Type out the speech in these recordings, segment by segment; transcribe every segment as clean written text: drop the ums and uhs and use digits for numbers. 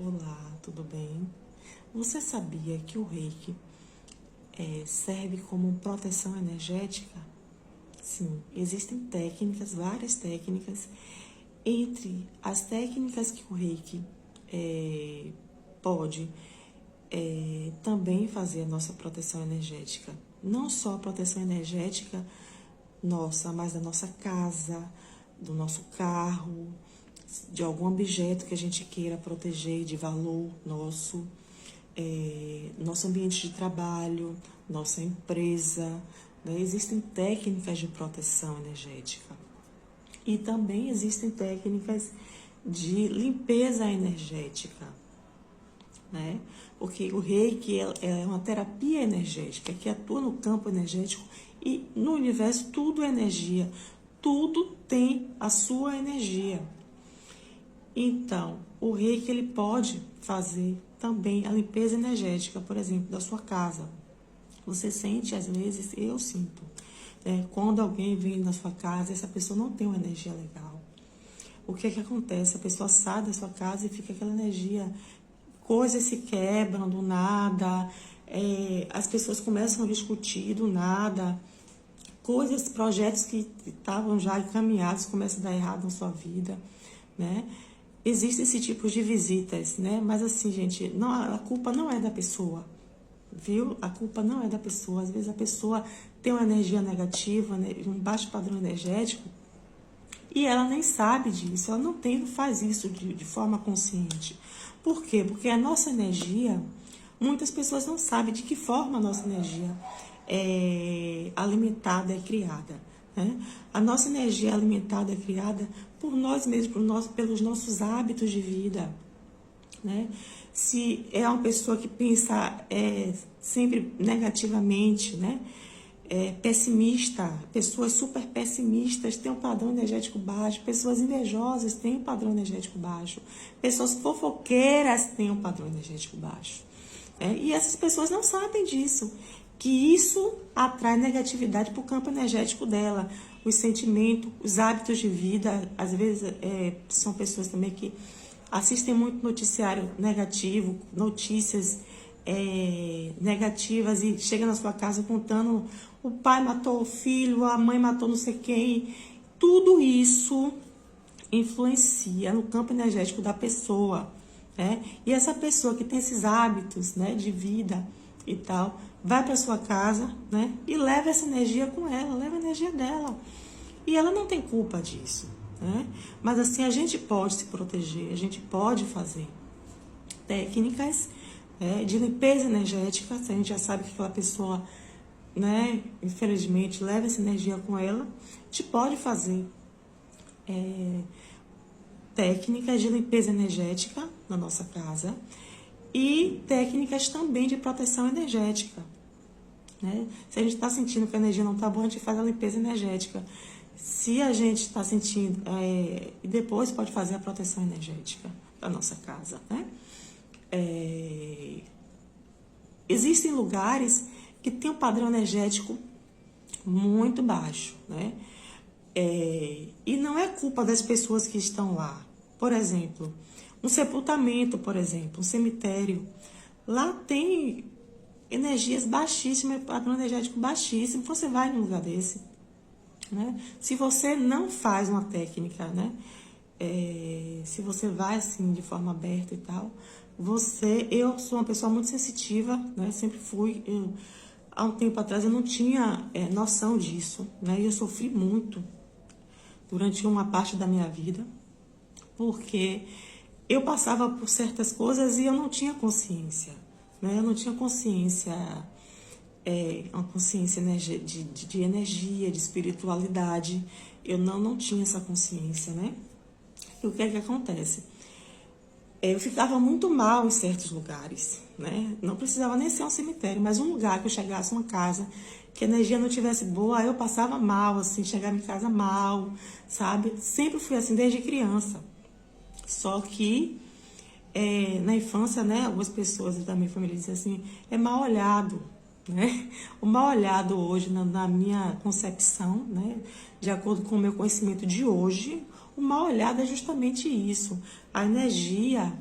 Olá, tudo bem? Você sabia que o Reiki serve como proteção energética? Sim, existem técnicas, várias técnicas. Entre as técnicas que o Reiki pode também fazer a nossa proteção energética. Não só a proteção energética nossa, mas da nossa casa, do nosso carro, de algum objeto que a gente queira proteger de valor nosso, nosso ambiente de trabalho, nossa empresa, né? Existem técnicas de proteção energética. E também existem técnicas de limpeza energética, né? Porque o Reiki é uma terapia energética que atua no campo energético e no universo tudo é energia, tudo tem a sua energia. Então, o Reiki ele pode fazer também a limpeza energética, por exemplo, da sua casa. Você sente, às vezes, eu sinto, né? Quando alguém vem na sua casa, essa pessoa não tem uma energia legal. O que é que acontece? A pessoa sai da sua casa e fica aquela energia, coisas se quebram do nada, as pessoas começam a discutir do nada, coisas, projetos que estavam já encaminhados começam a dar errado na sua vida, né? Existem esse tipo de visitas, né? Mas assim, gente, não, a culpa não é da pessoa, viu? A culpa não é da pessoa. Às vezes a pessoa tem uma energia negativa, né? Um baixo padrão energético, e ela nem sabe disso, ela não faz isso de forma consciente. Por quê? Porque a nossa energia, muitas pessoas não sabem de que forma a nossa energia é alimentada, é criada. Né? A nossa energia alimentada é criada por nós mesmos, pelos nossos hábitos de vida. Né? Se é uma pessoa que pensa sempre negativamente, né? Pessimista, pessoas super pessimistas têm um padrão energético baixo, pessoas invejosas têm um padrão energético baixo, pessoas fofoqueiras têm um padrão energético baixo. E essas pessoas não sabem disso, que isso atrai negatividade para o campo energético dela, os sentimentos, os hábitos de vida. Às vezes são pessoas também que assistem muito noticiário negativo, notícias negativas, e chega na sua casa contando o pai matou o filho, a mãe matou não sei quem. Tudo isso influencia no campo energético da pessoa, né? E essa pessoa que tem esses hábitos, né, de vida e tal, vai para sua casa, né, e leva essa energia com ela, leva a energia dela. E ela não tem culpa disso, né? Mas assim, a gente pode se proteger, a gente pode fazer técnicas de limpeza energética. Se a gente já sabe que aquela pessoa, né, infelizmente, leva essa energia com ela, a gente pode fazer técnicas de limpeza energética na nossa casa e técnicas também de proteção energética. Né? Se a gente está sentindo que a energia não está boa, a gente faz a limpeza energética. Se a gente está sentindo, e depois pode fazer a proteção energética da nossa casa, né? Existem lugares que tem um padrão energético muito baixo, né? E não é culpa das pessoas que estão lá. Por exemplo, um sepultamento, por exemplo, um cemitério. Lá tem energias baixíssimas, padrão energético baixíssimo. Você vai num lugar desse, né? Se você não faz uma técnica, né? Se você vai assim de forma aberta e tal, eu sou uma pessoa muito sensitiva, né? Sempre fui. Há um tempo atrás eu não tinha noção disso, né? E eu sofri muito durante uma parte da minha vida, porque eu passava por certas coisas e eu não tinha consciência, né? Eu não tinha consciência, uma consciência de energia, de espiritualidade. Eu não tinha essa consciência, né? E o que é que acontece? Eu ficava muito mal em certos lugares, né? Não precisava nem ser um cemitério, mas um lugar que eu chegasse, uma casa, que a energia não tivesse boa, eu passava mal, assim, chegava em casa mal, sabe? Sempre fui assim desde criança. Só que na infância, né, algumas pessoas da minha família dizem assim, é mal olhado, né? O mal olhado hoje, na minha concepção, né, de acordo com o meu conhecimento de hoje, o mal olhado é justamente isso. A energia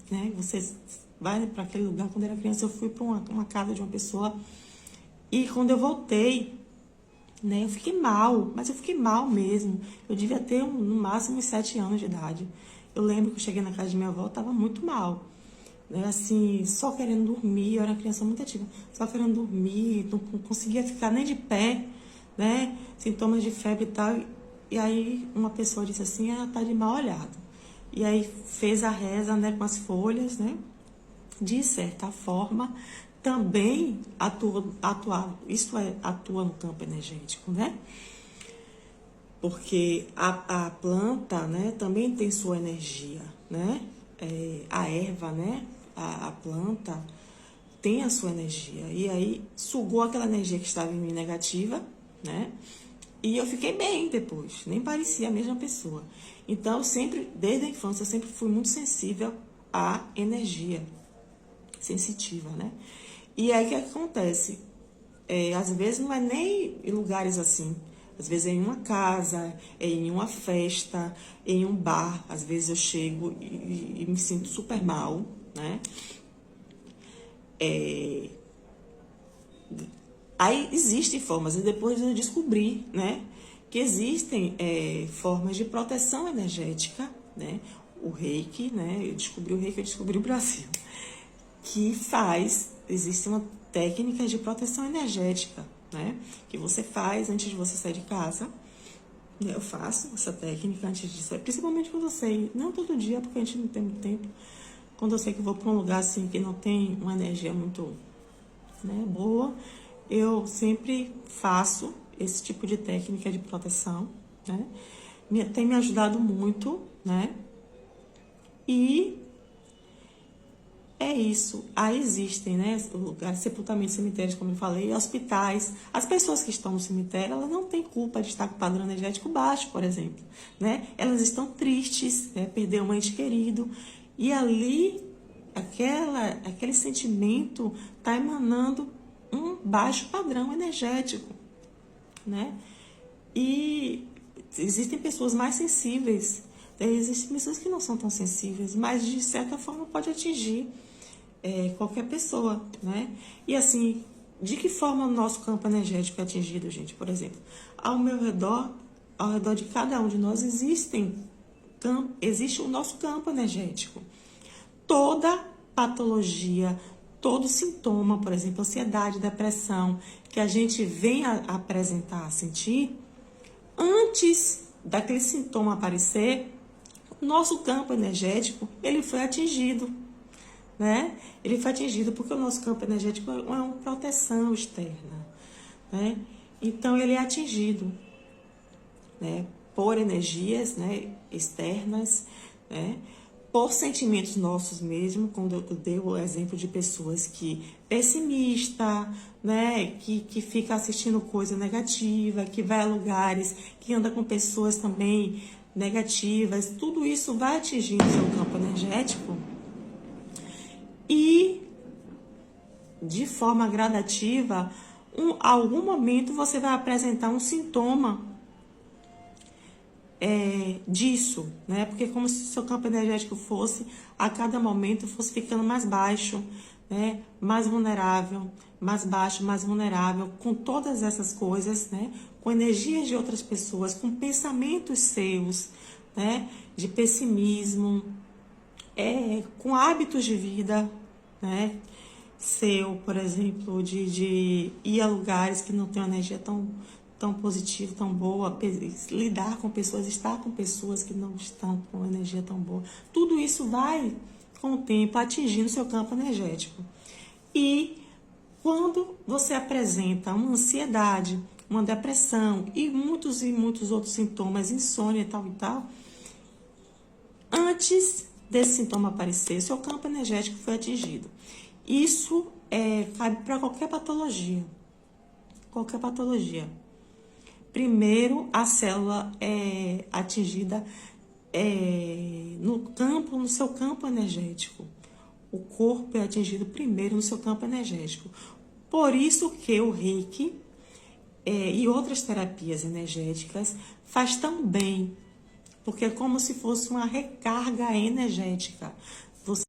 né? Você vai para aquele lugar. Quando eu era criança, eu fui para uma casa de uma pessoa e quando eu voltei, né, eu fiquei mal, mas eu fiquei mal mesmo. Eu devia ter no máximo uns 7 anos de idade. Eu lembro que eu cheguei na casa de minha avó, eu tava muito mal, né, assim, só querendo dormir. Eu era uma criança muito ativa, só querendo dormir, não conseguia ficar nem de pé, né, sintomas de febre e tal. E aí uma pessoa disse assim, ela tá de mal olhado. E aí fez a reza, né, com as folhas, né, de certa forma, também atua no campo energético, né? Porque a planta, né, também tem sua energia, né? A erva, né, a planta tem a sua energia. E aí sugou aquela energia que estava em mim negativa, né? E eu fiquei bem depois, nem parecia a mesma pessoa. Então, sempre, desde a infância, eu sempre fui muito sensível à energia, sensitiva, né? E aí o que acontece? Às vezes não é nem em lugares assim. Às vezes é em uma casa, é em uma festa, é em um bar. Às vezes eu chego e me sinto super mal, né? Aí existem formas, e depois eu descobri, né, que existem formas de proteção energética, né? O Reiki, né? Eu descobri o Reiki, eu descobri o Brasil, que existe uma técnica de proteção energética, né? Que você faz antes de você sair de casa. Eu faço essa técnica antes de sair, principalmente quando eu sei, não todo dia, porque a gente não tem muito tempo. Quando eu sei que vou para um lugar assim que não tem uma energia muito, né, boa, eu sempre faço esse tipo de técnica de proteção, né? Tem me ajudado muito, né? E é isso. Aí existem, né, lugares, sepultamentos, cemitérios, como eu falei, hospitais. As pessoas que estão no cemitério, elas não têm culpa de estar com o padrão energético baixo, por exemplo, né? Elas estão tristes, né? Perder um ente querido. E ali, aquele sentimento está emanando um baixo padrão energético, né? E existem pessoas mais sensíveis, existem pessoas que não são tão sensíveis, mas de certa forma pode atingir qualquer pessoa, né? E assim, de que forma o nosso campo energético é atingido, gente? Por exemplo, ao redor de cada um de nós existe o nosso campo energético. Toda patologia, todo sintoma, por exemplo, ansiedade, depressão, que a gente vem a apresentar, a sentir, antes daquele sintoma aparecer, nosso campo energético, ele foi atingido, né? Ele foi atingido porque o nosso campo energético é uma proteção externa, né? Então, ele é atingido, né, por energias, né, externas, né, por sentimentos nossos mesmo, quando eu dei o exemplo de pessoas que pessimista, né, que fica assistindo coisa negativa, que vai a lugares, que anda com pessoas também negativas, tudo isso vai atingindo o seu campo energético e de forma gradativa, algum momento você vai apresentar um sintoma disso, né? Porque como se o seu campo energético fosse, a cada momento, fosse ficando mais baixo, né? Mais vulnerável, mais baixo, mais vulnerável, com todas essas coisas, né? Com energias de outras pessoas, com pensamentos seus, né? De pessimismo, com hábitos de vida, né? Seu, por exemplo, de ir a lugares que não tem uma energia tão positiva, tão boa, lidar com pessoas, estar com pessoas que não estão com uma energia tão boa. Tudo isso vai, com o tempo, atingindo seu campo energético. E quando você apresenta uma ansiedade, uma depressão e muitos outros sintomas, insônia e tal, antes desse sintoma aparecer, seu campo energético foi atingido. Isso cabe para qualquer patologia. Qualquer patologia. Primeiro, a célula é atingida no seu campo energético. O corpo é atingido primeiro no seu campo energético. Por isso que o Reiki e outras terapias energéticas faz tão bem, porque é como se fosse uma recarga energética.